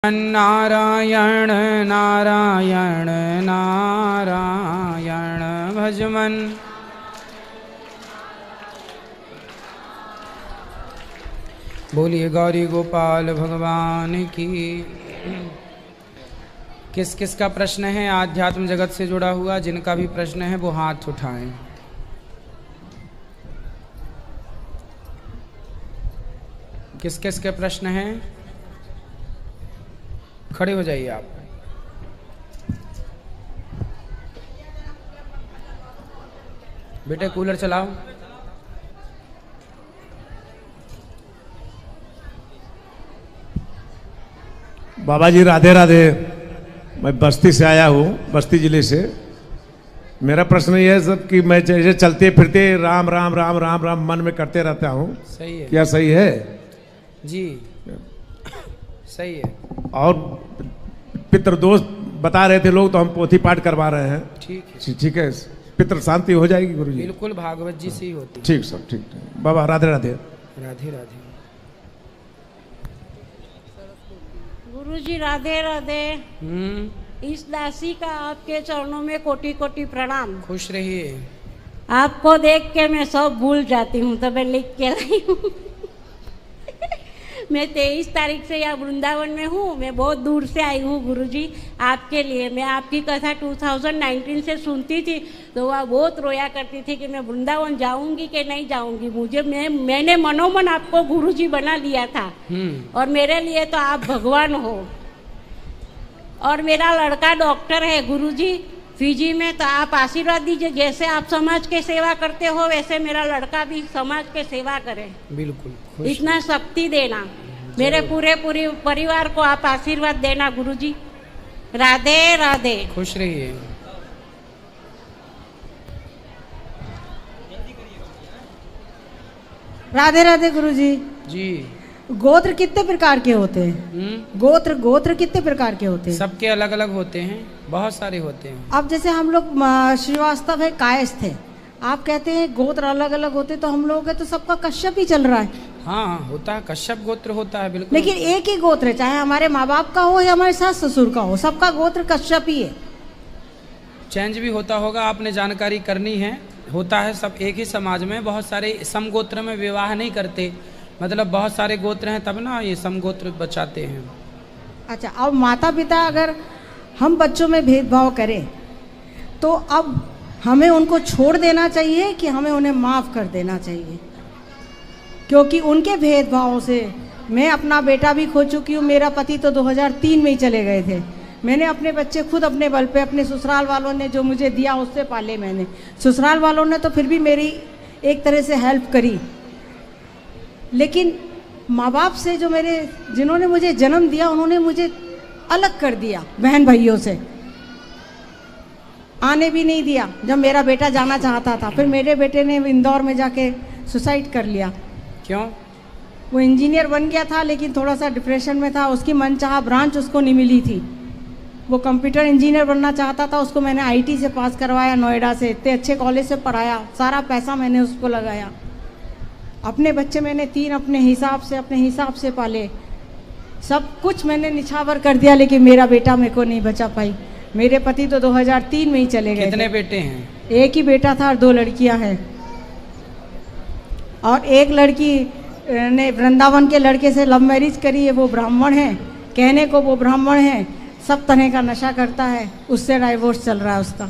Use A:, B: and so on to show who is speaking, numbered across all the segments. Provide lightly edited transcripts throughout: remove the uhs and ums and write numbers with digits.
A: नारायण नारायण नारायण भजमन। बोलिए गौरी गोपाल भगवान की। किस किस का प्रश्न है आध्यात्म जगत से जुड़ा हुआ? जिनका भी प्रश्न है वो हाथ उठाएं। किस किस के प्रश्न हैं? खड़े हो जाइए आप। बेटे कूलर चलाओ।
B: बाबा जी राधे राधे। मैं बस्ती से आया हूँ, बस्ती जिले से। मेरा प्रश्न यह है सब कि मैं जैसे चलते फिरते राम राम राम राम राम मन में करते रहता हूँ,
A: सही है?
B: क्या सही है?
A: जी सही है।
B: और पितृदोष बता रहे थे लोग, तो हम पोथी पाठ करवा रहे हैं।
A: ठीक है,
B: ठीक है। पितृ शांति हो जाएगी गुरु जी?
A: बिल्कुल, भागवत जी से ही होती है।
B: ठीक सब ठीक। बाबा राधे राधे।
A: राधे राधे।
C: गुरुजी राधे राधे। इस दासी का आपके चरणों में कोटि कोटि प्रणाम।
A: खुश रहिए।
C: आपको देख के मैं सब भूल जाती हूँ, तो मैं लिख के लाई हूँ। मैं 23 तारीख से यहाँ वृंदावन में हूँ। मैं बहुत दूर से आई हूँ गुरुजी आपके लिए। मैं आपकी कथा 2019 से सुनती थी, तो वह बहुत रोया करती थी कि मैं वृंदावन जाऊंगी कि नहीं जाऊंगी। मैंने मनोमन आपको गुरुजी बना लिया था, और मेरे लिए तो आप भगवान हो। और मेरा लड़का डॉक्टर है गुरुजी फीजी में, तो आप आशीर्वाद दीजिए। जैसे आप समाज के सेवा करते हो, वैसे मेरा लड़का भी समाज के सेवा करे।
A: बिल्कुल।
C: इतना शक्ति देना, मेरे पूरे परिवार को आप आशीर्वाद देना गुरुजी। राधे राधे।
A: खुश रहिए।
D: राधे राधे गुरुजी
A: जी।
D: गोत्र कितने प्रकार के होते हैं? गोत्र कितने प्रकार के होते हैं?
A: सबके अलग अलग होते हैं, बहुत सारे होते हैं।
D: अब जैसे हम लोग श्रीवास्तव है, कायस्थ है, आप कहते हैं गोत्र अलग अलग होते, तो हम लोग है तो सबका कश्यप ही चल रहा है।
A: हाँ होता है, कश्यप गोत्र होता है। बिल्कुल।
D: लेकिन एक ही गोत्र है, चाहे हमारे माँ बाप का हो या हमारे सास ससुर का हो, सबका गोत्र कश्यप ही है।
A: चेंज भी होता होगा, आपने जानकारी करनी है। होता है सब एक ही समाज में। बहुत सारे समगोत्र में विवाह नहीं करते, मतलब बहुत सारे गोत्र हैं तब ना ये समगोत्र बचाते हैं।
D: अच्छा, अब माता पिता अगर हम बच्चों में भेदभाव करें, तो अब हमें उनको छोड़ देना चाहिए कि हमें उन्हें माफ़ कर देना चाहिए? क्योंकि उनके भेदभाव से मैं अपना बेटा भी खो चुकी हूँ। मेरा पति तो 2003 में ही चले गए थे। मैंने अपने बच्चे खुद अपने बल पे, अपने ससुराल वालों ने जो मुझे दिया उससे पाले मैंने। ससुराल वालों ने तो फिर भी मेरी एक तरह से हेल्प करी, लेकिन माँ बाप से जो जिन्होंने मुझे जन्म दिया, उन्होंने मुझे अलग कर दिया बहन भाइयों से। आने भी नहीं दिया जब मेरा बेटा जाना चाहता था। फिर मेरे बेटे ने इंदौर में जाके सुसाइड कर लिया।
A: क्यों?
D: वो इंजीनियर बन गया था, लेकिन थोड़ा सा डिप्रेशन में था। उसकी मनचाहा ब्रांच उसको नहीं मिली थी। वो कंप्यूटर इंजीनियर बनना चाहता था। उसको मैंने आईटी से पास करवाया, नोएडा से, इतने अच्छे कॉलेज से पढ़ाया। सारा पैसा मैंने उसको लगाया। अपने बच्चे मैंने 3 अपने हिसाब से पाले। सब कुछ मैंने निछावर कर दिया, लेकिन मेरा बेटा मेरे को नहीं बचा पाई। मेरे पति तो 2003 में ही चले गए।
A: कितने बेटे हैं?
D: एक ही बेटा था और 2 लड़कियां हैं। और एक लड़की ने वृंदावन के लड़के से लव मैरिज करी है। वो ब्राह्मण है, कहने को वो ब्राह्मण है, सब तरह का नशा करता है। उससे डाइवोर्स चल रहा है उसका।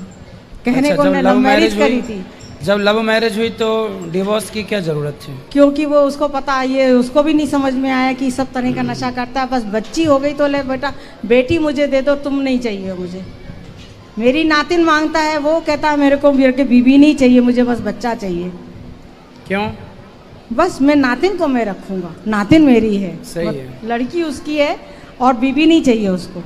D: कहने को मैं लव मैरिज करी थी।
A: जब लव मैरिज हुई तो डिवोर्स की क्या जरूरत थी?
D: क्योंकि वो उसको पता, ये उसको भी नहीं समझ में आया कि सब तरह का नशा करता है। बस बच्ची हो गई तो ले बेटा, बेटी मुझे दे दो, तुम नहीं चाहिए मुझे। मेरी नातिन मांगता है, वो कहता है मेरे को बीबी नहीं चाहिए, मुझे बस बच्चा चाहिए।
A: क्यों?
D: बस मैं नातिन को मैं रखूंगा, नातिन मेरी है।
A: सही है।
D: लड़की उसकी है और बीबी नहीं चाहिए उसको।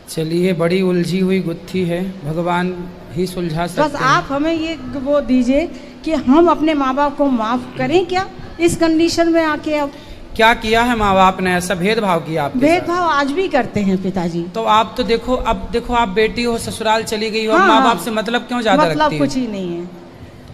A: चलिए, बड़ी उलझी हुई गुत्थी है, भगवान ही सुलझा सकते हैं।
D: बस आप हमें ये वो दीजिए कि हम अपने माँ बाप को माफ करें क्या इस कंडीशन में आके? अब
A: क्या किया है माँ बाप ने? ऐसा भेदभाव किया आपके साथ?
D: भेदभाव आज भी करते हैं पिताजी।
A: तो आप तो देखो, अब देखो आप बेटी हो, ससुराल चली गई हो,
D: हाँ,
A: माँ बाप से मतलब क्यों ज्यादा रखती
D: मतलब
A: है?
D: कुछ ही नहीं है।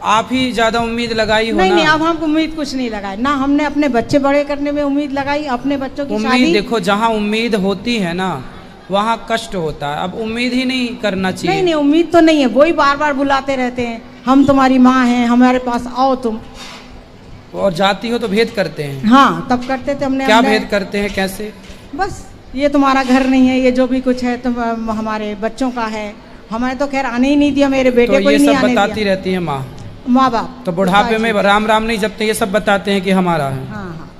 A: आप ही ज्यादा उम्मीद लगाई हो
D: नहीं
A: ना।
D: नहीं, अब हम उम्मीद कुछ नहीं लगाई ना, हमने अपने बच्चे बड़े करने में उम्मीद लगाई, अपने बच्चों की
A: उम्मीद
D: शादी।
A: देखो, जहाँ उम्मीद होती है ना वहाँ कष्ट होता है। अब उम्मीद ही नहीं करना चाहिए।
D: नहीं नहीं, उम्मीद तो नहीं है, वही बार बार बुलाते रहते हैं, हम तुम्हारी माँ हैं, हमारे पास आओ तुम।
A: और जाती हो तो भेद करते हैं।
D: हाँ, तब करते थे हमने।
A: क्या
D: हमने-
A: भेद करते हैं, कैसे?
D: बस ये तुम्हारा घर नहीं है, ये जो भी कुछ है तुम हमारे बच्चों का है। हमें तो खैर आने ही नहीं दिया, मेरे बेटे
A: तो
D: को
A: ये
D: ही नहीं
A: सब
D: आने
A: बताती
D: दिया।
A: रहती है माँ
D: माँ-बाप
A: तो बुढ़ापे में राम राम नहीं जपते, ये सब बताते हैं कि हमारा है।
D: हाँ हाँ,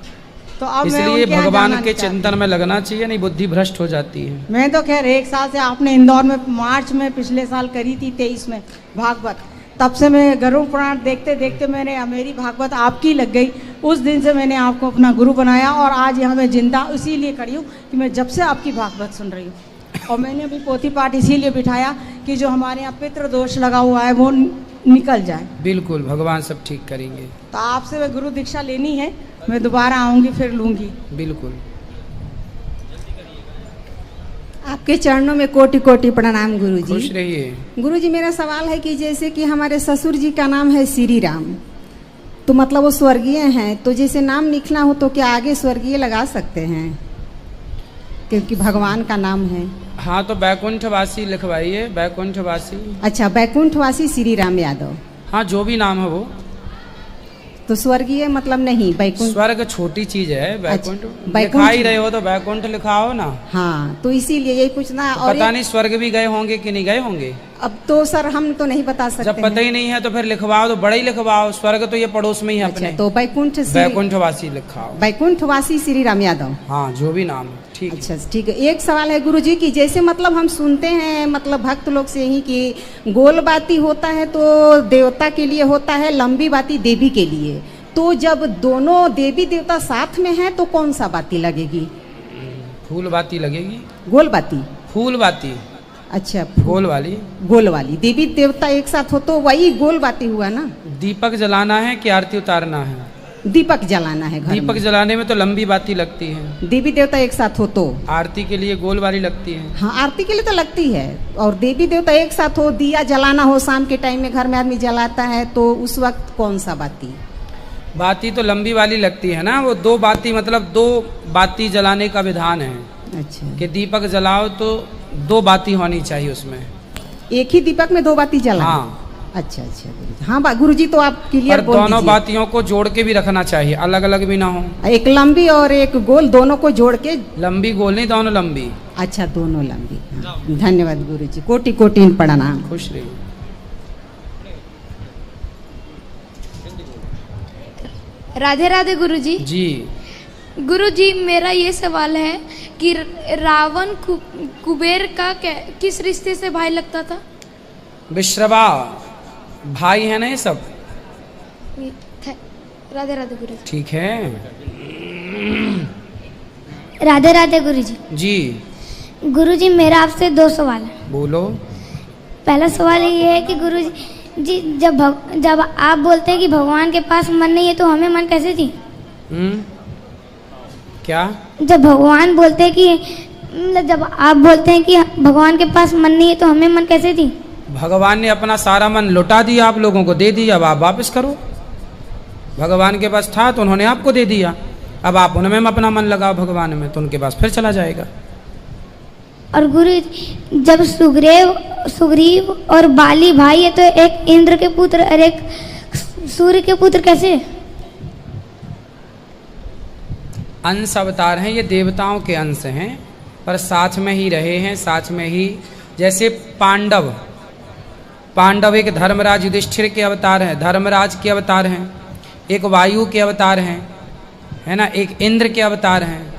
D: तो अब मैं
A: इसलिए
D: उनके यहाँ
A: भगवान
D: जाना
A: के
D: नहीं चाहती।
A: चिंतन में लगना चाहिए, नहीं बुद्धि भ्रष्ट हो जाती है।
D: मैं तो खैर 1 साल से, आपने इंदौर में मार्च में पिछले साल करी थी 23 में भागवत, तब से मैं गरुड़ पुराण देखते देखते मेरी भागवत आपकी लग गई। उस दिन से मैंने आपको अपना गुरु बनाया और आज यहाँ मैं जिंदा इसीलिए खड़ी हूँ कि मैं जब से आपकी भागवत सुन रही हूँ। और मैंने अभी पोथी पाठ इसीलिए बिठाया कि जो हमारे यहाँ पितृ दोष लगा हुआ है वो निकल जाए।
A: बिल्कुल, भगवान सब ठीक करेंगे।
D: तो आपसे मैं गुरु दीक्षा लेनी है, मैं दोबारा आऊँगी फिर लूँगी।
A: बिल्कुल।
E: आपके चरणों में कोटि कोटि प्रणाम गुरुजी।
A: खुश रहिए।
E: गुरुजी, मेरा सवाल है कि जैसे कि हमारे ससुर जी का नाम है श्री राम, तो मतलब वो स्वर्गीय हैं, तो जैसे नाम लिखना हो तो क्या आगे स्वर्गीय लगा सकते हैं, क्योंकि भगवान का नाम है?
A: हाँ, तो बैकुंठवासी लिखवाइए, बैकुंठवासी।
E: अच्छा, बैकुंठवासी श्री राम यादव।
A: हाँ, जो भी नाम है वो।
E: तो स्वर्गीय मतलब नहीं, बैकुंठ।
A: स्वर्ग छोटी चीज है, बैकुंठ
E: बैकुंठ-
A: लिखा ही रहे हो तो बैकुंठ लिखाओ ना।
E: हाँ, तो इसीलिए यही पूछना।
A: तो
E: और
A: पता नहीं स्वर्ग भी गए होंगे कि नहीं गए होंगे।
E: अब तो सर हम तो नहीं बता सकते
A: जब पता ही नहीं है तो फिर लिखवाओ, तो बड़ा ही लिखवाओ। स्वर्ग तो ये पड़ोस में ही है
E: अच्छा,
A: अपने।
E: तो
A: बैकुंठवासी लिखाओ।
E: बैकुंठवासी श्री राम यादव।
A: हाँ, जो भी नाम है, ठीक है।
E: अच्छा, ठीक है। एक सवाल है गुरुजी कि जैसे मतलब हम सुनते हैं, मतलब भक्त लोग से ही कि गोल बाती होता है तो देवता के लिए होता है, लंबी बाती देवी के लिए। तो जब दोनों देवी देवता साथ में हैं तो कौन सा बाती लगेगी?
A: फूल बाती लगेगी।
E: गोल बाती?
A: फूल बाती।
E: अच्छा,
A: गोल वाली।
E: गोल वाली। देवी देवता एक साथ हो तो वही गोल बाती हुआ ना।
A: दीपक जलाना है कि आरती उतारना है?
E: दीपक जलाना है घर
A: दीपक
E: में।
A: जलाने में तो लंबी बाती लगती है।
E: देवी देवता एक साथ हो तो?
A: आरती के लिए गोल वाली लगती है।
E: हाँ, आरती के लिए तो लगती है। और देवी देवता एक साथ हो, दिया जलाना हो, शाम के टाइम में घर में आदमी जलाता है, तो उस वक्त कौन सा बाती?
A: बाती तो लंबी वाली लगती है ना। वो 2 बाती, मतलब 2 बाती जलाने का विधान है
E: अच्छा,
A: कि दीपक जलाओ तो 2 बाती होनी चाहिए उसमें।
E: एक ही दीपक में 2 बाती जला?
A: हाँ।
E: अच्छा अच्छा गुरुजी। हाँ गुरुजी, तो आप क्लियर
A: पर
E: बोल
A: दोनों
E: दीजिए।
A: बातियों को जोड़ के भी रखना चाहिए, अलग अलग भी ना हो।
E: एक लंबी और एक गोल, दोनों को जोड़ के?
A: लंबी गोल नहीं, दोनों लंबी।
E: अच्छा, दोनों लंबी। हाँ। धन्यवाद गुरुजी, कोटि कोटि प्रणाम।
A: खुश रहिए।
F: राधे राधे गुरुजी।
A: जी।
F: गुरुजी, मेरा ये सवाल है कि रावण कुबेर का किस रिश्ते से भाई लगता था?
A: विश्रवा भाई है ना ये सब।
F: राधे राधे गुरुजी।
A: ठीक है।
G: राधे राधे गुरुजी।
A: जी
G: गुरुजी, मेरा आपसे 2 सवाल है।
A: बोलो।
G: पहला सवाल ये है कि गुरुजी जी, जब आप बोलते हैं कि भगवान के पास मन नहीं है तो हमें मन कैसे थी?
A: क्या?
G: जब भगवान बोलते हैं कि जब आप बोलते हैं कि भगवान के पास मन नहीं है तो हमें मन कैसे थी?
A: भगवान ने अपना सारा मन लौटा दिया, आप लोगों को दे दिया, अब आप वापस करो। भगवान के पास था तो उन्होंने आपको दे दिया, अब आप उनमें अपना मन लगाओ भगवान में, तो उनके पास फिर चला जाएगा।
G: और गुरु, जब सुग्रीव और बाली भाई है तो एक इंद्र के पुत्र और एक सूर्य के पुत्र कैसे?
A: अंश अवतार हैं, ये देवताओं के अंश हैं, पर साथ में ही रहे हैं, साथ में ही। जैसे पांडव एक धर्मराज युधिष्ठिर के अवतार हैं, धर्मराज के अवतार हैं, एक वायु के अवतार हैं, है ना, एक इंद्र के अवतार हैं।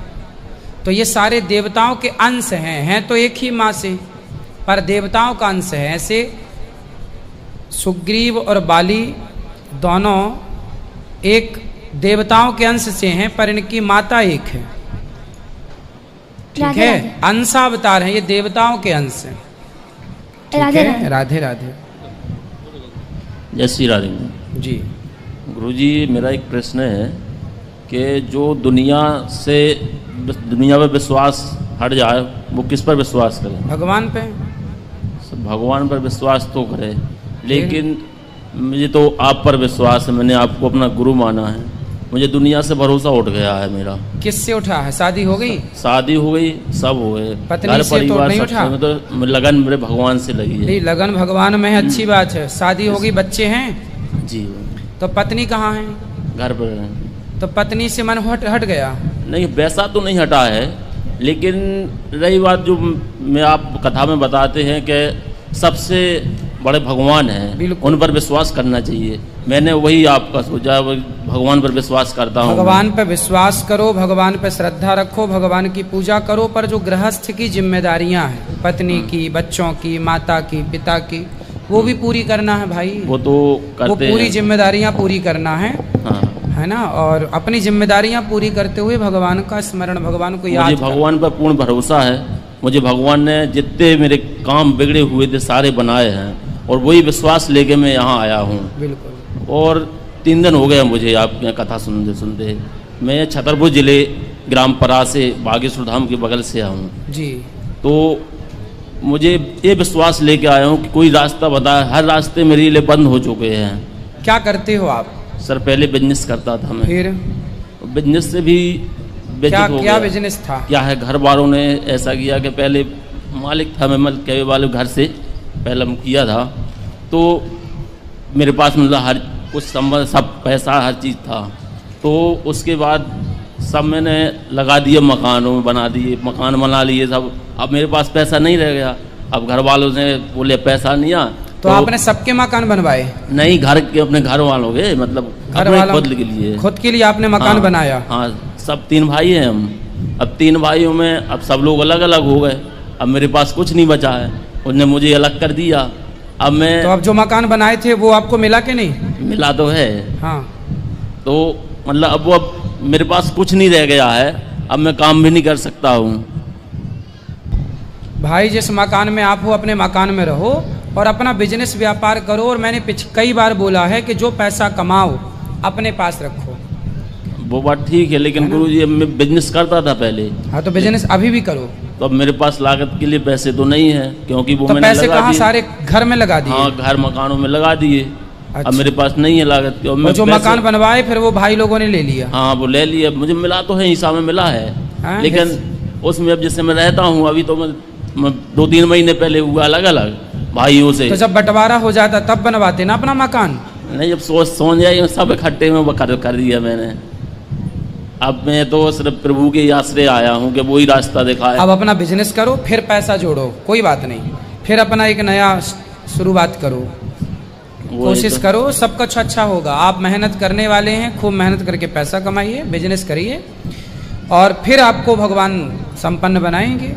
A: तो ये सारे देवताओं के अंश हैं तो एक ही माँ से, पर देवताओं का अंश है। ऐसे सुग्रीव और बाली दोनों एक देवताओं के अंश से हैं, पर इनकी माता एक है। ठीक है, अंशावतार हैं, ये देवताओं के अंश हैं। ठीक है। राधे राधे।
H: जय श्री राधे
A: जी।
H: गुरुजी, मेरा एक प्रश्न है कि जो दुनिया में विश्वास हट जाए, वो किस पर विश्वास करे?
A: भगवान पे।
H: भगवान पर विश्वास तो करे, लेकिन मुझे तो आप पर विश्वास है, मैंने आपको अपना गुरु माना है। मुझे दुनिया से भरोसा उठ गया है मेरा।
A: किससे उठा है? शादी हो गई?
H: शादी हो गई, सब हो गए,
A: पत्नी
H: घर
A: से तो
H: परिवार
A: नहीं
H: सबसे।
A: उठा?
H: मैं तो लगन मेरे भगवान से लगी है।
A: नहीं, लगन भगवान में है, अच्छी बात है। शादी हो गई, बच्चे हैं?
H: जी।
A: तो पत्नी कहाँ है?
H: घर पर है।
A: तो पत्नी से मन हट गया?
H: नहीं, वैसा तो नहीं हटा है, लेकिन रही बात जो मैं आप कथा में बताते हैं कि सबसे बड़े भगवान हैं, उन पर विश्वास करना चाहिए। मैंने वही आपका सोचा, भगवान पर विश्वास करता हूँ।
A: भगवान पर विश्वास करो, भगवान पर श्रद्धा रखो, भगवान की पूजा करो, पर जो गृहस्थ की जिम्मेदारियां हैं, पत्नी की, बच्चों की, माता की, पिता की, वो भी पूरी करना है भाई।
H: वो तो करते
A: वो पूरी जिम्मेदारियां पूरी करना है,
H: हाँ।
A: है ना। और अपनी जिम्मेदारियां पूरी करते हुए भगवान का स्मरण, भगवान को याद।
H: मुझे भगवान पर पूर्ण भरोसा है। मुझे भगवान ने जितने मेरे काम बिगड़े हुए थे सारे बनाए हैं, और वही विश्वास लेके मैं यहाँ आया हूँ।
A: बिल्कुल।
H: और 3 दिन हो गए मुझे आपकी कथा सुनते सुनते। मैं छतरपुर जिले ग्राम परा से बागेश्वर धाम के बगल से आया हूँ
A: जी।
H: तो मुझे ये विश्वास लेके आया हूँ कि कोई रास्ता बताए। हर रास्ते मेरे लिए बंद हो चुके हैं।
A: क्या करते हो आप?
H: सर पहले बिजनेस करता था मैं।
A: फिर
H: बिजनेस से भी
A: क्या बिजनेस था?
H: क्या है, घर वालों ने ऐसा किया कि पहले मालिक था मैं के वाले घर से पहले हम किया था, तो मेरे पास मतलब हर कुछ संबंध, सब पैसा, हर चीज़ था। तो उसके बाद सब मैंने लगा दिए, मकानों में बना दिए, मकान बना लिए सब। अब मेरे पास पैसा नहीं रह गया। अब घर वालों ने बोले पैसा नहीं आ,
A: तो आपने सबके मकान बनवाए?
H: नहीं, घर के अपने घर वालों के, मतलब
A: घर वालों
H: खुद के लिए।
A: खुद के लिए आपने मकान
H: हाँ,
A: बनाया?
H: हाँ, सब 3 भाई हैं हम। अब 3 भाइयों में अब सब लोग अलग अलग हो गए। अब मेरे पास कुछ नहीं बचा है, उनने मुझे अलग कर दिया। अब मैं
A: तो अब जो मकान बनाए थे वो आपको मिला कि नहीं?
H: मिला तो है।
A: हाँ।
H: तो मतलब अब मेरे पास कुछ नहीं रह गया है। अब मैं काम भी नहीं कर सकता हूँ।
A: भाई जिस मकान में आप हो, अपने मकान में रहो और अपना बिजनेस व्यापार करो। और मैंने कई बार बोला है कि जो पैसा कमाओ अपने पास रखो।
H: वो बात ठीक है, लेकिन गुरुजी मैं बिजनेस करता था पहले।
A: हाँ, तो बिजनेस अभी भी करो।
H: तो अब मेरे पास लागत के लिए पैसे तो नहीं है, क्योंकि वो
A: तो
H: मैंने
A: पैसे
H: लगा
A: कहाँ?
H: दिए।
A: सारे घर में लगा दिए?
H: हाँ, घर मकानों में लगा दिए।
A: अच्छा।
H: अब मेरे पास नहीं है लागत।
A: और जो मकान बनवाए फिर वो भाई लोगों ने ले लिया?
H: हाँ, वो ले लिया। मुझे मिला तो है, हिसाब में मिला है।
A: हाँ,
H: लेकिन उसमें अब जैसे मैं रहता हूँ अभी, तो मैं 2-3 महीने पहले हुआ अलग अलग भाइयों से।
A: तो जब बंटवारा हो जाता तब बनवाते ना अपना मकान?
H: नहीं, जब सोच जाए सब इकट्ठे में कर दिया मैंने। अब मैं तो सिर्फ प्रभु के आश्रय आया हूँ कि वही रास्ता दिखाए।
A: अब अपना बिजनेस करो, फिर पैसा जोड़ो, कोई बात नहीं, फिर अपना एक नया शुरुआत करो, कोशिश
H: तो
A: करो, सब कुछ अच्छा होगा। आप मेहनत करने वाले हैं, खूब मेहनत करके पैसा कमाइए, बिजनेस करिए, और फिर आपको भगवान संपन्न बनाएंगे।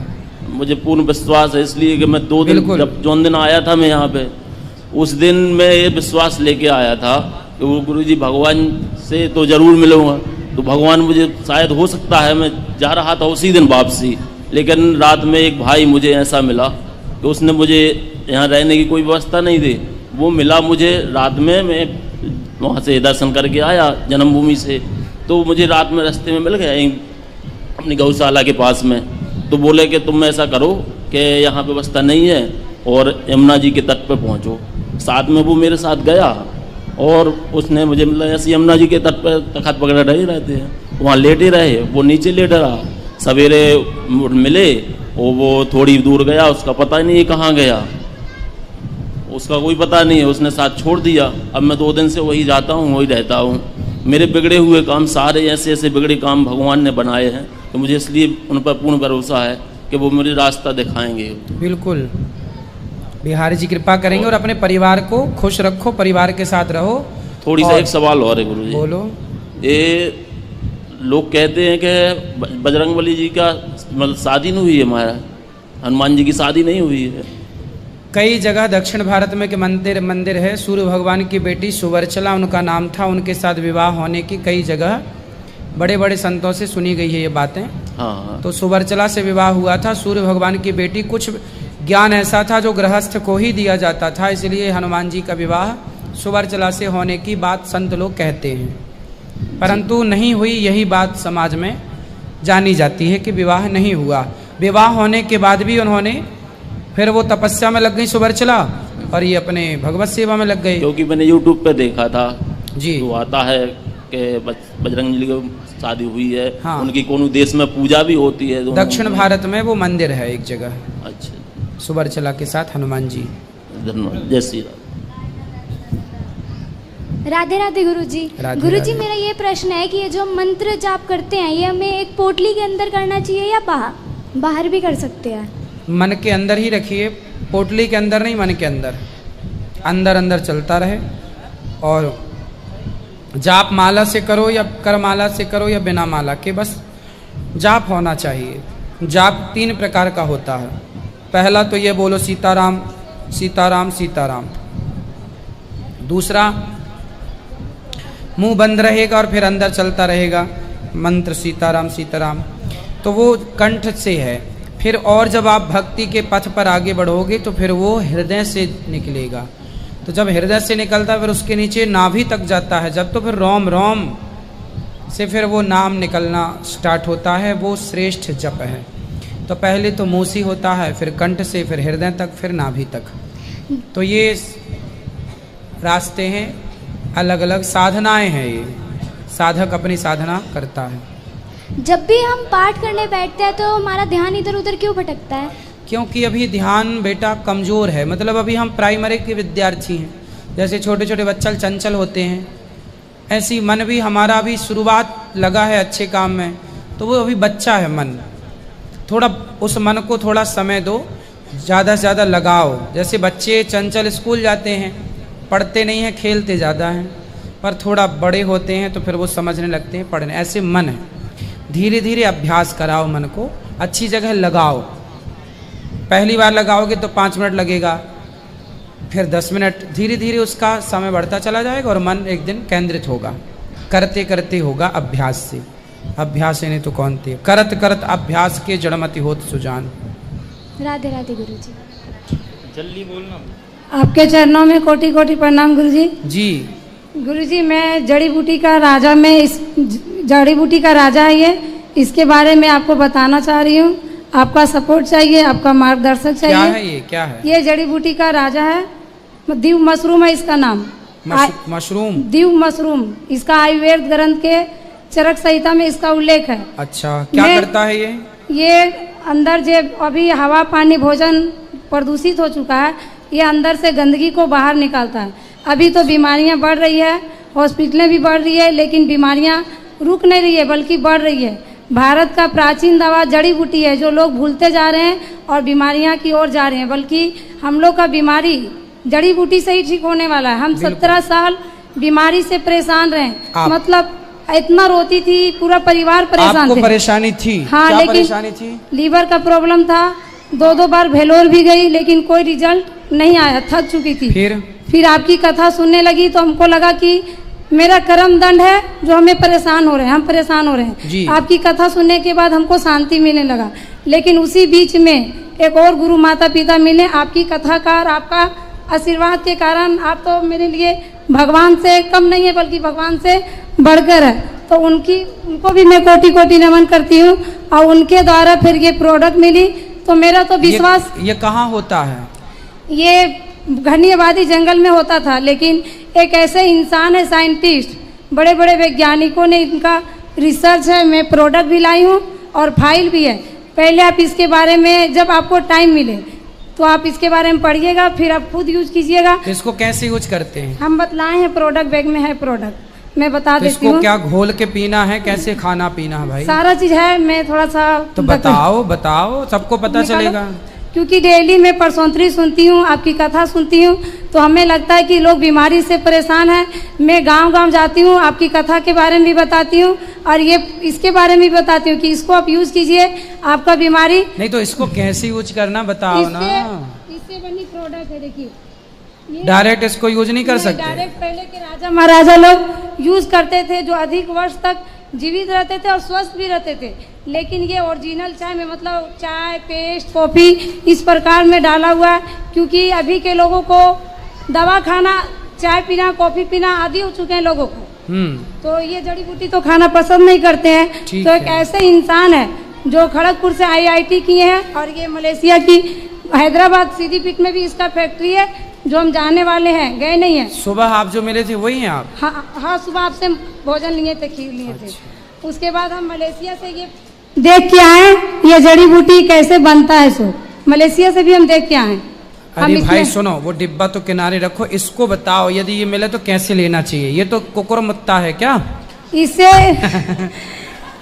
H: मुझे पूर्ण विश्वास है, इसलिए कि मैं 2 दिन जब जौन दिन आया था मैं यहाँ पे, उस दिन मैं ये विश्वास लेके आया था कि वो गुरुजी भगवान से तो ज़रूर मिलूँगा। तो भगवान मुझे शायद हो सकता है, मैं जा रहा था उसी दिन वापसी, लेकिन रात में एक भाई मुझे ऐसा मिला कि उसने मुझे यहाँ रहने की कोई व्यवस्था नहीं दी। वो मिला मुझे रात में, मैं वहाँ से दर्शन करके आया जन्मभूमि से, तो मुझे रात में रास्ते में मिल गया अपनी गौशाला के पास में। तो बोले कि तुम ऐसा करो कि यहाँ व्यवस्था नहीं है और यमुना जी के तट पर पहुँचो। साथ में वो मेरे साथ गया और उसने मुझे मतलब ऐसे यमुना जी के तट पर तखत वगैरह रहे रहते हैं, वहाँ लेटे रहे। वो नीचे लेटा रहा, सवेरे मिले और वो थोड़ी दूर गया, उसका पता ही नहीं कहाँ गया, उसका कोई पता नहीं है, उसने साथ छोड़ दिया। अब मैं 2 दिन से वही जाता हूँ, वही रहता हूँ। मेरे बिगड़े हुए काम सारे ऐसे ऐसे बिगड़े काम भगवान ने बनाए हैं, तो मुझे इसलिए उन पर पूर्ण भरोसा है कि वो मुझे रास्ता दिखाएंगे।
A: बिल्कुल, बिहारी जी कृपा करेंगे। और अपने परिवार को खुश रखो, परिवार के साथ रहो।
H: थोड़ी सा एक सवाल और है गुरु जी।
A: बोलो।
H: ये लोग कहते हैं कि बजरंगबली जी का मतलब शादी नहीं हुई है, हमारा हनुमान जी की शादी नहीं हुई है।
A: कई जगह दक्षिण भारत में के मंदिर है। सूर्य भगवान की बेटी सुवर्चला उनका नाम था, उनके साथ विवाह होने की कई जगह बड़े बड़े संतों से सुनी गई है ये बातें।
H: हाँ।
A: तो सुवर्चला से विवाह हुआ था सूर्य भगवान की बेटी। कुछ ज्ञान ऐसा था जो गृहस्थ को ही दिया जाता था, इसलिए हनुमान जी का विवाह सुवर्चला से होने की बात संत लोग कहते हैं, परंतु नहीं हुई। यही बात समाज में जानी जाती है कि विवाह नहीं हुआ। विवाह होने के बाद भी उन्होंने, फिर वो तपस्या में लग गई सुवर्चला, और ये अपने भगवत सेवा में लग गए।
H: क्योंकि मैंने यूट्यूब पे देखा था
A: जी,
H: तो आता है कि बजरंग जी की शादी हुई है।
A: हाँ।
H: उनकी कोनो देश में पूजा भी होती है
A: दक्षिण भारत में वो मंदिर है एक जगह।
H: अच्छा,
A: सुबरचला के साथ हनुमान जी।
H: धन्यवाद। जय श्री राम।
F: राधे राधे गुरुजी।
A: राधे
F: गुरुजी
A: राधे।
F: मेरा ये प्रश्न है कि ये जो मंत्र जाप करते हैं ये हमें एक पोटली के अंदर करना चाहिए या बाहर भी कर सकते हैं?
A: मन के अंदर ही रखिए, पोटली के अंदर नहीं, मन के अंदर, अंदर अंदर चलता रहे। और जाप माला से करो या कर माला से करो या बिना माला के, बस जाप होना चाहिए। जाप 3 प्रकार का होता है। पहला तो ये बोलो सीताराम सीताराम सीताराम। दूसरा मुंह बंद रहेगा और फिर अंदर चलता रहेगा मंत्र सीताराम सीताराम, तो वो कंठ से है। फिर और जब आप भक्ति के पथ पर आगे बढ़ोगे तो फिर वो हृदय से निकलेगा। तो जब हृदय से निकलता है फिर उसके नीचे नाभि तक जाता है, जब तो फिर रोम रोम से फिर वो नाम निकलना स्टार्ट होता है। वो श्रेष्ठ जप है। तो पहले तो मुँह से होता है, फिर कंठ से, फिर हृदय तक, फिर नाभि तक। तो ये रास्ते हैं, अलग अलग साधनाएं हैं। ये साधक अपनी साधना करता है।
F: जब भी हम पाठ करने बैठते हैं तो हमारा ध्यान इधर उधर क्यों भटकता है?
A: क्योंकि अभी ध्यान बेटा कमज़ोर है। मतलब अभी हम प्राइमरी के विद्यार्थी हैं। जैसे छोटे छोटे बच्चे चंचल होते हैं, ऐसी मन भी हमारा अभी शुरुआत लगा है अच्छे काम में, तो वो अभी बच्चा है मन। थोड़ा उस मन को थोड़ा समय दो, ज़्यादा से ज़्यादा लगाओ। जैसे बच्चे चंचल स्कूल जाते हैं, पढ़ते नहीं हैं, खेलते ज़्यादा हैं, पर थोड़ा बड़े होते हैं तो फिर वो समझने लगते हैं, पढ़ने। ऐसे मन है, धीरे धीरे अभ्यास कराओ, मन को अच्छी जगह लगाओ। पहली बार लगाओगे तो 5 मिनट लगेगा, फिर 10 मिनट, धीरे धीरे उसका समय बढ़ता चला जाएगा और मन एक दिन केंद्रित होगा। करते करते होगा अभ्यास से। अभ्यास से नहीं तो कौन थे, करत करत अभ्यास के जड़मति होत सुजान।
F: राधे राधे गुरुजी।
H: जल्दी बोलना।
I: आपके चरणों में कोटि कोटि प्रणाम गुरुजी।
A: जी
I: गुरुजी, मैं जड़ी बूटी का राजा में इस जड़ी बूटी का राजा है ये, इसके बारे में आपको बताना चाह रही हूँ। आपका सपोर्ट चाहिए, आपका मार्गदर्शक चाहिए।
A: क्या है ये, क्या है?
I: ये जड़ी बूटी का राजा है, दीव मशरूम है इसका नाम।
A: मशरूम,
I: दीव मशरूम, इसका आयुर्वेद ग्रंथ के चरक संहिता में इसका उल्लेख है।
A: अच्छा, क्या करता है ये?
I: ये अंदर जो अभी हवा पानी भोजन प्रदूषित हो चुका है, ये अंदर से गंदगी को बाहर निकालता है। अभी तो बीमारियां बढ़ रही है, हॉस्पिटलें भी बढ़ रही है, लेकिन बीमारियां रुक नहीं रही है बल्कि बढ़ रही है। भारत का प्राचीन दवा जड़ी बूटी है, जो लोग भूलते जा रहे हैं और बीमारियां की ओर जा रहे हैं। बल्कि हम लोग का बीमारी जड़ी बूटी से ही ठीक होने वाला है। हम 17 साल बीमारी से परेशान रहे, मतलब इतना रोती थी, पूरा परिवार परेशान
A: आपको
I: थे।
A: परेशानी थी?
I: हाँ,
A: क्या
I: लेकिन
A: परेशानी थी?
I: लीवर का प्रॉब्लम था, 2 बार भेलोर भी गई, लेकिन कोई रिजल्ट नहीं आया, थक चुकी थी। फिर आपकी कथा सुनने लगी तो हमको लगा कि मेरा कर्म दंड है जो हमें परेशान हो रहे हैं, हम परेशान हो रहे हैं। आपकी कथा सुनने के बाद हमको शांति मिलने लगा। लेकिन उसी बीच में एक और गुरु माता पिता मिले, आपकी कथा का और आपका आशीर्वाद के कारण आप तो मेरे लिए भगवान से कम नहीं है बल्कि भगवान से बढ़कर है। तो उनको भी मैं कोटि कोटि नमन करती हूँ। और उनके द्वारा फिर ये प्रोडक्ट मिली तो मेरा तो विश्वास।
A: ये कहाँ होता है?
I: ये घनी आबादी जंगल में होता था, लेकिन एक ऐसे इंसान है, साइंटिस्ट, बड़े बड़े वैज्ञानिकों ने इनका रिसर्च है। मैं प्रोडक्ट भी लाई हूँ और फाइल भी है। पहले आप इसके बारे में जब आपको टाइम मिले तो आप इसके बारे में पढ़िएगा, फिर आप खुद यूज कीजिएगा।
A: इसको कैसे यूज करते हैं?
I: हम बतलाए हैं, प्रोडक्ट बैग में है प्रोडक्ट, मैं बता देती हूँ।
A: क्या घोल के पीना है, कैसे खाना पीना है भाई?
I: सारा चीज है, मैं थोड़ा सा
A: तो बताओ सबको पता चलेगा।
I: क्योंकि डेली मैं परसोंतरी सुनती हूँ, आपकी कथा सुनती हूँ, तो हमें लगता है कि लोग बीमारी से परेशान हैं। मैं गांव-गांव जाती हूँ, आपकी कथा के बारे में भी बताती हूँ और ये इसके बारे में भी बताती हूँ कि इसको आप यूज कीजिए, आपका बीमारी।
A: नहीं तो इसको कैसे यूज करना बताओ ना।
I: इससे बनी प्रोडक्ट है, देखिए।
A: डायरेक्ट इसको यूज नहीं कर सकते।
I: डायरेक्ट पहले के राजा महाराजा लोग यूज करते थे, जो अधिक वर्ष तक जीवित रहते थे और स्वस्थ भी रहते थे। लेकिन ये ओरिजिनल चाय में, मतलब चाय, पेस्ट, कॉफ़ी इस प्रकार में डाला हुआ है। क्योंकि अभी के लोगों को दवा खाना, चाय पीना, कॉफ़ी पीना आदि हो चुके हैं लोगों को। तो ये जड़ी बूटी तो खाना पसंद नहीं करते हैं। तो एक ऐसे इंसान है जो खड़गपुर से IIT किए हैं और ये मलेशिया की हैदराबाद सिटीपीठ में भी इसका फैक्ट्री है। जो हम जाने वाले हैं, गए नहीं हैं।
A: सुबह आप जो मिले थे वही हैं आप?
I: हाँ, सुबह आपसे भोजन लिए थे, खीर लिए थे। उसके बाद हम मलेशिया से ये देख के आए, ये जड़ी बूटी कैसे बनता है, सो मलेशिया से भी हम देख के आए।
A: अरे भाई सुनो, वो डिब्बा तो किनारे रखो, इसको बताओ यदि ये मिले तो कैसे लेना चाहिए? ये तो कुकुरमुत्ता है क्या?
I: इससे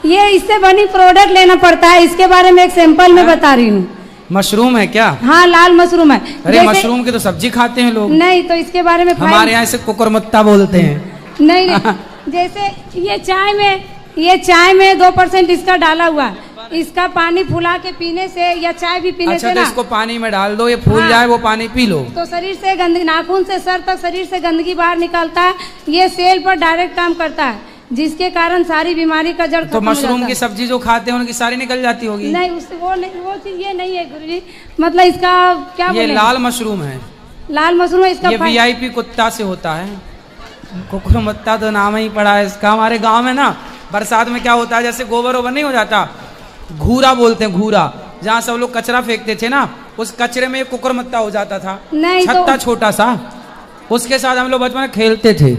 I: ये इससे बनी प्रोडक्ट लेना पड़ता है। इसके बारे में एक सैंपल में बता रही हूँ।
A: मशरूम है क्या?
I: हाँ, लाल मशरूम है।
A: अरे मशरूम की तो सब्जी खाते हैं लोग।
I: नहीं, तो इसके बारे में
A: हमारे यहाँ से कुकुरमुत्ता बोलते हैं।
I: नहीं, जैसे ये चाय में 2% इसका डाला हुआ है। इसका पानी फुला के पीने से या चाय भी पीने से ना,
A: इसको पानी में डाल दो, ये फूल जाए, वो पानी पी लो
I: तो शरीर से गंदगी, नाखून से सर तक शरीर से गंदगी बाहर निकलता है। ये सेल पर डायरेक्ट काम करता है, जिसके कारण सारी बीमारी का जड़।
A: तो मशरूम की सब्जी जो खाते हैं उनकी सारी निकल जाती होगी?
I: नहीं, उससे वो चीज ये नहीं है गुरुजी। मतलब इसका क्या
A: ये लाल मशरूम है।
I: लाल मशरूम है इसका।
A: ये VIP कुत्ता से होता है। कुकुरमुत्ता तो नाम ही पड़ा है इसका। हमारे गाँव में ना बरसात में क्या होता है, जैसे गोबर ओबर नहीं हो जाता, घूरा बोलते हैं, घूरा, जहाँ सब लोग कचरा फेंकते थे ना, उस कचरे में कुकुरमुत्ता हो जाता था। छत्ता छोटा सा, उसके साथ हम लोग बचपन में खेलते थे।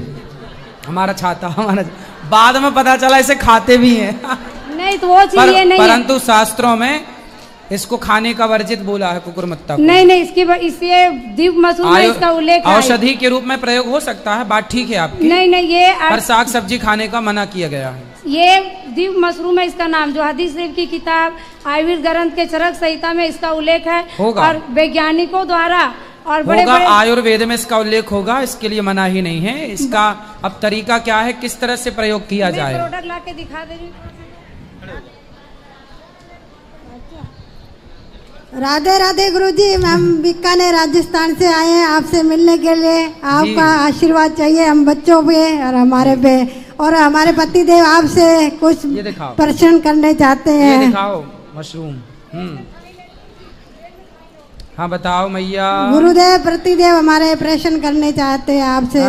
A: हमारा छाता, हमारा बाद में पता चला इसे खाते भी हैं।
I: नहीं, तो वो चीज ये नहीं है।
A: परंतु शास्त्रों में इसको खाने का वर्जित बोला है कुकुरमुत्ता को।
I: नहीं, इससे दिव्य मशरूम में इसका उल्लेख है।
A: औषधि के रूप में प्रयोग हो सकता है, बात ठीक है आपकी।
I: नहीं, ये
A: पर साग सब्जी खाने का मना किया गया है।
I: ये दिव्य मशरूम है इसका नाम, जो हदीस शरीफ की किताब आयुर्वेद ग्रंथ के चरक संहिता में इसका उल्लेख है। और वैज्ञानिकों द्वारा और बड़े
A: आयुर्वेद में इसका उल्लेख होगा, इसके लिए मना ही नहीं है। इसका अब तरीका क्या है, किस तरह से प्रयोग किया जाए?
I: प्रोडक्ट ला के दिखा दे।
J: राधे राधे गुरुजी, हम बीकानेर राजस्थान से आए हैं आपसे मिलने के लिए। आपका आशीर्वाद चाहिए हम बच्चों पे और हमारे पे, और हमारे पतिदेव आपसे कुछ प्रश्न करने चाहते हैं।
A: ये दिखाओ मशरूम। हाँ बताओ मैया।
J: गुरुदेव प्रतिदेव हमारे प्रश्न करने चाहते हैं आपसे।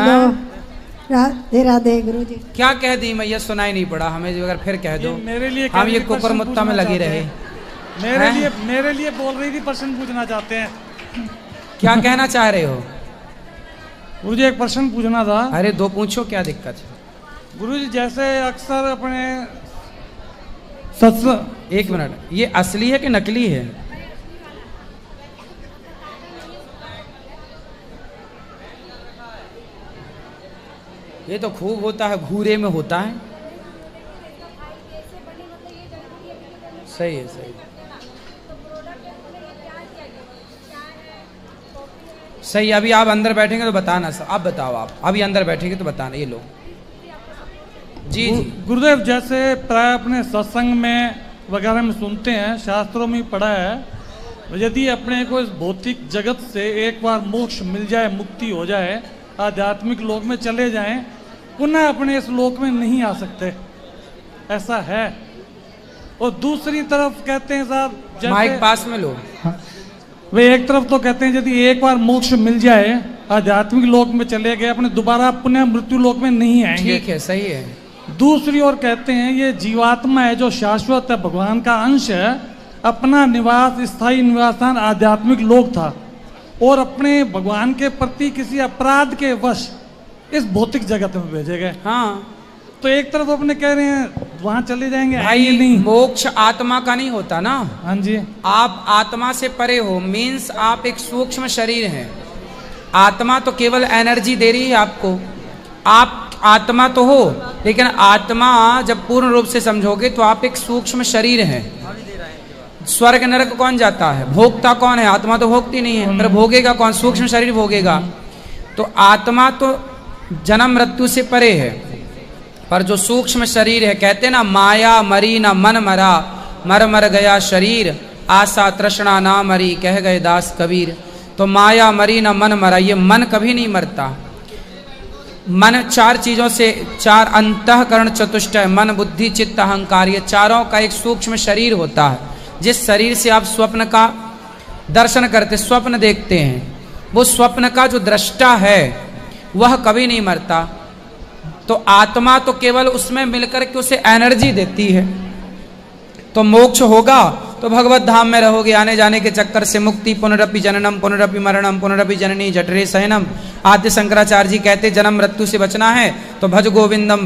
J: राधे राधे गुरुजी।
A: क्या कह दी मैया? सुनाई नहीं पड़ा हमें, अगर फिर कह दो।
K: मेरे लिए
A: हम ये कुकुरमुत्ता में लगे रहे।
K: मेरे लिए बोल रही थी, प्रश्न पूछना चाहते हैं।
A: क्या कहना चाह रहे हो?
K: गुरुजी एक प्रश्न पूछना था।
A: अरे दो पूछो, क्या दिक्कत है?
K: गुरुजी जैसे अक्सर अपने
A: एक मिनट, ये असली है कि नकली है? ये तो खूब होता है, घूरे में होता है। सही है, सही सही। अभी आप अंदर बैठेंगे तो बताना। आप बताओ, आप अभी अंदर बैठेंगे तो बताना। ये लो जी।
K: गुरुदेव जैसे प्राय अपने सत्संग में वगैरह में सुनते हैं, शास्त्रों में पढ़ा है, यदि अपने को इस भौतिक जगत से एक बार मोक्ष मिल जाए, मुक्ति हो जाए, आध्यात्मिक लोक में चले जाएं, पुनः अपने इस लोक में नहीं आ सकते, ऐसा है। और दूसरी तरफ कहते हैं साहब,
A: माइक पास में लो।
K: वे एक तरफ तो कहते हैं यदि एक बार मोक्ष मिल जाए, आध्यात्मिक लोक में चले गए, अपने दोबारा पुनः मृत्यु लोक में नहीं आएंगे।
A: ठीक है, सही है।
K: दूसरी ओर कहते हैं ये जीवात्मा है जो शाश्वत है, भगवान का अंश है, अपना निवास, स्थायी निवास स्थान आध्यात्मिक लोक था, और अपने भगवान के प्रति किसी अपराध के वश इस भौतिक जगत में भेजे गए।
A: हाँ,
K: तो एक तरफ अपने कह रहे हैं वहां चले जाएंगे।
A: भाई नहीं, मोक्ष आत्मा का नहीं होता ना।
K: हाँ जी।
A: आप आत्मा से परे हो, मीन्स आप एक सूक्ष्म शरीर हैं। आत्मा तो केवल एनर्जी दे रही है आपको। आप आत्मा तो हो, लेकिन आत्मा जब पूर्ण रूप से समझोगे तो आप एक सूक्ष्म शरीर हैं। स्वर्ग नरक कौन जाता है? भोगता कौन है? आत्मा तो भोगती नहीं है। पर भोगेगा कौन? सूक्ष्म शरीर भोगेगा। तो आत्मा तो जन्म मृत्यु से परे है, पर जो सूक्ष्म शरीर है, कहते ना माया मरी ना मन मरा, मर मर गया शरीर, आशा तृष्णा ना मरी, कह गए दास कबीर। तो माया मरी ना मन मरा, ये मन कभी नहीं मरता। मन चार चीजों से, चार अंतःकरण चतुष्टय, मन बुद्धि चित्त अहंकार, ये चारों का एक सूक्ष्म शरीर होता है। जिस शरीर से आप स्वप्न का दर्शन करते, स्वप्न देखते हैं, वो स्वप्न का जो दृष्टा है वह कभी नहीं मरता। तो आत्मा तो केवल उसमें मिलकर के उसे एनर्जी देती है। तो मोक्ष होगा तो भगवत धाम में रहोगे। आने जाने के चक्कर से मुक्ति, पुनरपि जननम पुनरपि मरणम पुनरपि जननी जठरे शयनम। आद्य शंकराचार्य जी कहते जन्म मृत्यु से बचना है तो भज गोविंदम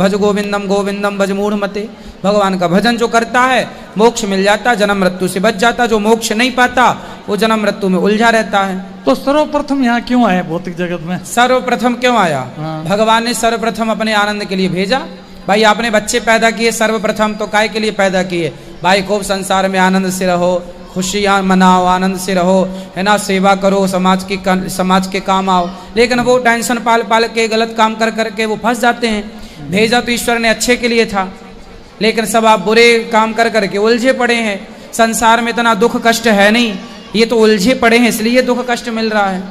A: गोविंदम भज मूढ़ मते। भगवान का भजन जो करता है मोक्ष मिल जाता, जन्म मृत्यु से बच जाता। जो मोक्ष नहीं पाता वो जन्म मृत्यु में उलझा रहता है।
K: तो सर्वप्रथम यहाँ क्यों आए भौतिक जगत में?
A: सर्वप्रथम क्यों आया? भगवान ने सर्वप्रथम अपने आनंद के लिए भेजा। भाई आपने बच्चे पैदा किए सर्वप्रथम तो काय के लिए पैदा किए? भाई खूब संसार में आनंद से रहो, खुशियाँ मनाओ, आनंद से रहो, है ना, सेवा करो, समाज के काम आओ। लेकिन वो टेंशन पाल पाल के गलत काम कर करके वो फंस जाते हैं। भेजा तो ईश्वर ने अच्छे के लिए था, लेकिन सब आप बुरे काम कर करके उलझे पड़े हैं। संसार में इतना दुख कष्ट है नहीं, ये तो उलझे पड़े हैं इसलिए दुख कष्ट मिल रहा है।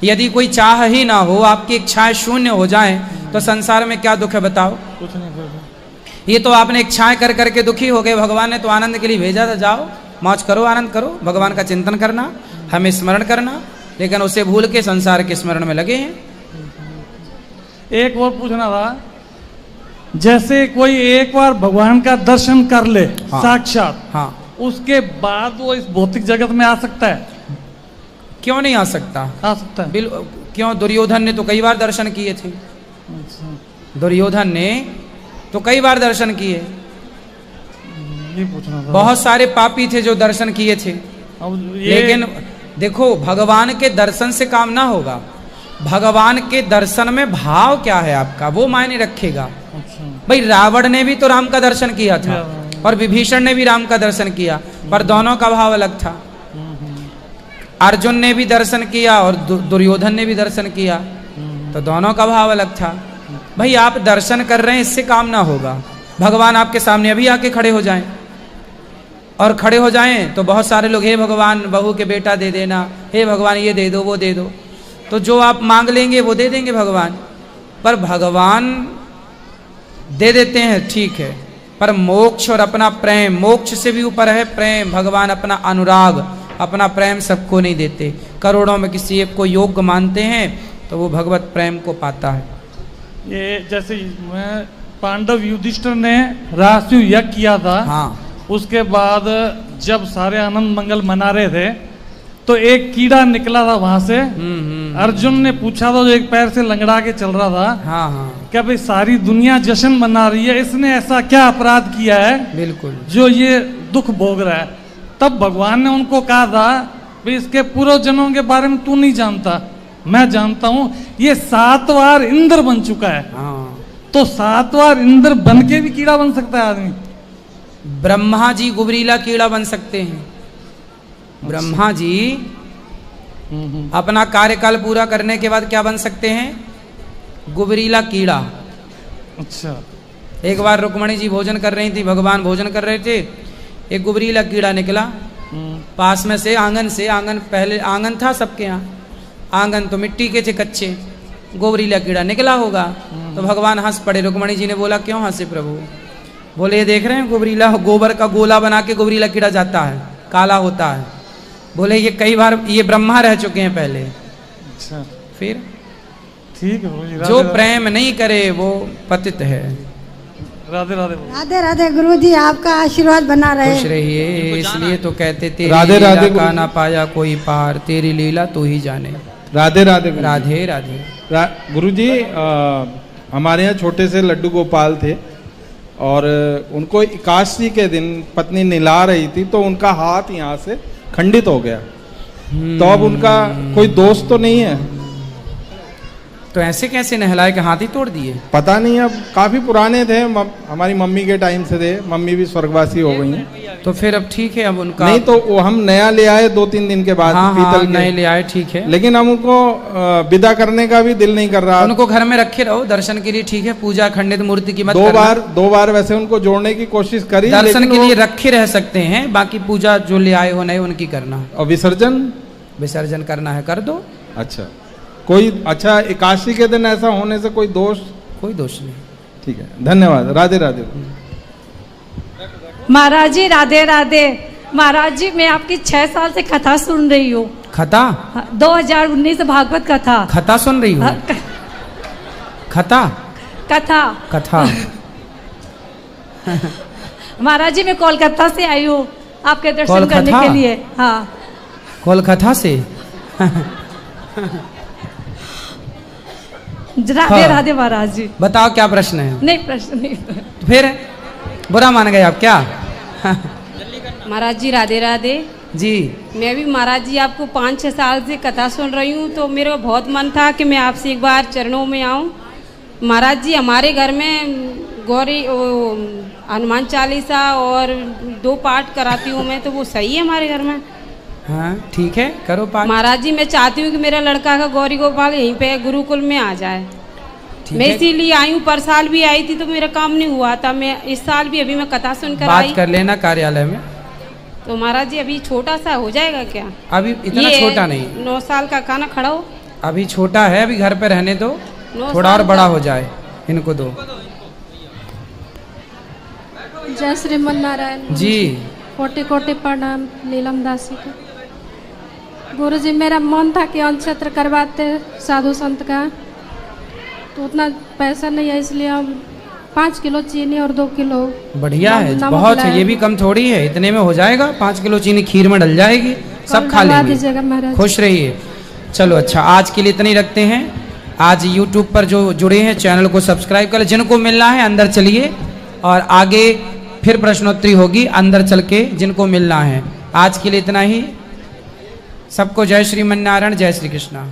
A: यदि कोई चाह ही ना हो, आपकी इच्छाएं शून्य हो जाएं, तो संसार में क्या दुख है बताओ? कुछ नहीं। ये तो आपने इच्छाएं कर करके दुखी हो गए। भगवान ने तो आनंद के लिए भेजा था, जाओ मौज करो, आनंद करो, भगवान का चिंतन करना, हमें स्मरण करना, लेकिन उसे भूल के संसार के स्मरण में लगे हैं।
K: एक और पूछना था, जैसे कोई एक बार भगवान का दर्शन कर ले साक्षात, हाँ, उसके बाद वो इस भौतिक जगत में आ सकता है?
A: क्यों नहीं आ सकता? आ सकता है। क्यों? दुर्योधन ने तो कई बार दर्शन किए थे। दुर्योधन ने तो कई बार दर्शन किए।
K: ये पूछना था।
A: बहुत सारे पापी थे जो दर्शन किए थे। लेकिन देखो, भगवान के दर्शन से काम ना होगा। भगवान के दर्शन में भाव क्या है आपका, वो मायने रखेगा। भाई रावण ने भी तो राम का दर्शन किया था और विभीषण ने भी राम का दर्शन किया, पर दोनों का भाव अलग था। अर्जुन ने भी दर्शन किया और दुर्योधन ने भी दर्शन किया, तो दोनों का भाव अलग था। भाई आप दर्शन कर रहे हैं, इससे काम ना होगा। भगवान आपके सामने अभी आके खड़े हो जाएं, और खड़े हो जाएं तो बहुत सारे लोग, हे भगवान बहू के बेटा दे देना, हे भगवान ये दे दो वो दे दो, तो जो आप मांग लेंगे वो दे देंगे भगवान। पर भगवान दे देते हैं ठीक है, पर मोक्ष और अपना प्रेम, मोक्ष से भी ऊपर है प्रेम। भगवान अपना अनुराग, अपना प्रेम सबको नहीं देते। करोड़ों में किसी एक को योग्य मानते हैं तो वो भगवत प्रेम को पाता है।
K: ये जैसे पांडव युधिष्ठिर ने राष्ट्रीय यज्ञ किया था, हाँ, उसके बाद जब सारे आनंद मंगल मना रहे थे तो एक कीड़ा निकला था वहां से। अर्जुन ने पूछा था, जो एक पैर से लंगड़ा के चल रहा था, हाँ हाँ, क्या भाई सारी दुनिया जश्न मना रही है, इसने ऐसा क्या अपराध किया है बिल्कुल जो ये दुख भोग रहा है? तब भगवान ने उनको कहा था, भाई इसके पूर्व जन्मों के बारे में तू नहीं जानता, मैं जानता हूं। ये 7 बार इंद्र बन चुका है, हाँ, तो 7 बार इंद्र बन के भी कीड़ा बन सकता है आदमी?
A: ब्रह्मा जी गुबरीला कीड़ा बन सकते हैं। ब्रह्मा जी अपना कार्यकाल पूरा करने के बाद क्या बन सकते हैं? गुबरीला कीड़ा।
K: अच्छा।
A: एक बार रुक्मणी जी भोजन कर रही थी, भगवान भोजन कर रहे थे, एक गुबरीला कीड़ा निकला पास में से, आंगन से। आंगन पहले आंगन था सबके यहाँ, आंगन तो मिट्टी के थे कच्चे, गुबरीला कीड़ा निकला होगा। तो भगवान हंस पड़े। रुक्मणी जी ने बोला क्यों हंसे प्रभु? बोले ये देख रहे हैं गुबरीला, गोबर का गोला बना के गुबरीला कीड़ा जाता है, काला होता है। बोले ये कई बार ये ब्रह्मा रह चुके हैं पहले।
K: अच्छा।
A: फिर
K: ठीक है,
A: जो प्रेम नहीं करे वो पतित है।
K: राधे राधे।
J: राधे राधे गुरु जी, आपका आशीर्वाद बना रहे।
A: खुश रहिए। इसलिए तो कहते तेरी राधे राधे का ना पाया कोई पार, तेरी लीला तू ही जाने।
L: राधे राधे।
A: राधे राधे।
L: गुरु जी, हमारे यहाँ छोटे से लड्डू गोपाल थे और उनको एकादशी के दिन पत्नी नहला रही थी तो उनका हाथ यहाँ से खंडित हो गया। तो अब उनका कोई दोस्त तो नहीं है?
A: तो ऐसे कैसे नहलाए के हाथ ही तोड़ दिए?
L: पता नहीं, अब काफी पुराने थे, हमारी मम्मी के टाइम से थे, मम्मी भी स्वर्गवासी हो गई हैं।
A: तो फिर अब ठीक है, अब उनका
L: नहीं तो वो हम नया ले आए 2-3 दिन के बाद।
A: हाँ, पीतल हाँ, नए ले आए, ठीक है,
L: लेकिन हम उनको विदा करने का भी दिल नहीं कर रहा।
A: उनको घर में रखे रहो दर्शन के लिए, ठीक है, पूजा खंडित मूर्ति की मत
L: दो बार वैसे उनको जोड़ने की कोशिश करी,
A: दर्शन के लिए रखे रह सकते हैं, बाकी पूजा जो ले आए हो नए उनकी करना।
L: और विसर्जन
A: करना है कर दो।
L: अच्छा, कोई अच्छा एकादशी के दिन ऐसा होने से कोई दोष?
A: कोई दोष नहीं।
L: ठीक है, धन्यवाद। राधे राधे।
I: महाराज जी राधे राधे। महाराज जी मैं आपकी 6 साल से कथा सुन रही हूँ।
A: कथा?
I: 2019 भागवत कथा।
A: कथा सुन रही हूँ? कथा?
I: कथा।
A: कथा।
I: महाराज जी मैं कोलकाता से आई हूँ, आपके दर्शन करने के लिए। हाँ,
A: कोलकाता से।
I: राधे राधे महाराज जी।
A: बताओ क्या प्रश्न है?
I: नहीं, प्रश्न नहीं।
A: तो फिर बुरा मान गए आप क्या?
I: महाराज जी राधे राधे
A: जी।
I: मैं भी महाराज जी आपको 5-6 साल से कथा सुन रही हूँ, तो मेरा बहुत मन था कि मैं आपसे एक बार चरणों में आऊँ। महाराज जी हमारे घर में गौरी हनुमान चालीसा और 2 पाठ कराती हूँ मैं, तो वो सही है हमारे घर में?
A: हाँ ठीक है, करो पाठ।
I: महाराज जी मैं चाहती हूँ कि मेरा लड़का का गौरी गोपाल यहीं पे गुरुकुल में आ जाए। मैं इसीलिए आई हूँ, पर साल भी आई थी तो मेरा काम नहीं हुआ था। मैं इस साल भी अभी मैं कथा सुनकर आई।
A: बात कर लेना कार्यालय में।
I: तो महाराज जी अभी छोटा सा हो जाएगा क्या?
A: अभी इतना छोटा नहीं,
I: 9 साल का खाना खड़ा हो।
A: अभी छोटा है, अभी घर पे रहने दो, थोड़ा और बड़ा हो जाए, इनको दो।
M: जय श्रीमन नारायण
A: जी।
M: कोटि कोटि प्रणाम नीलम दासी का। गुरु जी मेरा मन था कि अन्न क्षेत्र करवाते साधु संत का, तो उतना पैसा नहीं है, इसलिए हम 5 किलो चीनी और 2 किलो
A: बढ़िया है, बहुत है, ये भी कम थोड़ी है, इतने में हो जाएगा। 5 किलो चीनी खीर में डल जाएगी, सब खा लेंगे, खुश रहिए। चलो अच्छा, आज के लिए इतनी रखते हैं। आज YouTube पर जो जुड़े हैं चैनल को सब्सक्राइब करें, जिनको मिलना है अंदर चलिए, और आगे फिर प्रश्नोत्तरी होगी अंदर चल के जिनको मिलना है। आज के लिए इतना ही। सबको जय श्रीमन नारायण, जय श्री कृष्णा।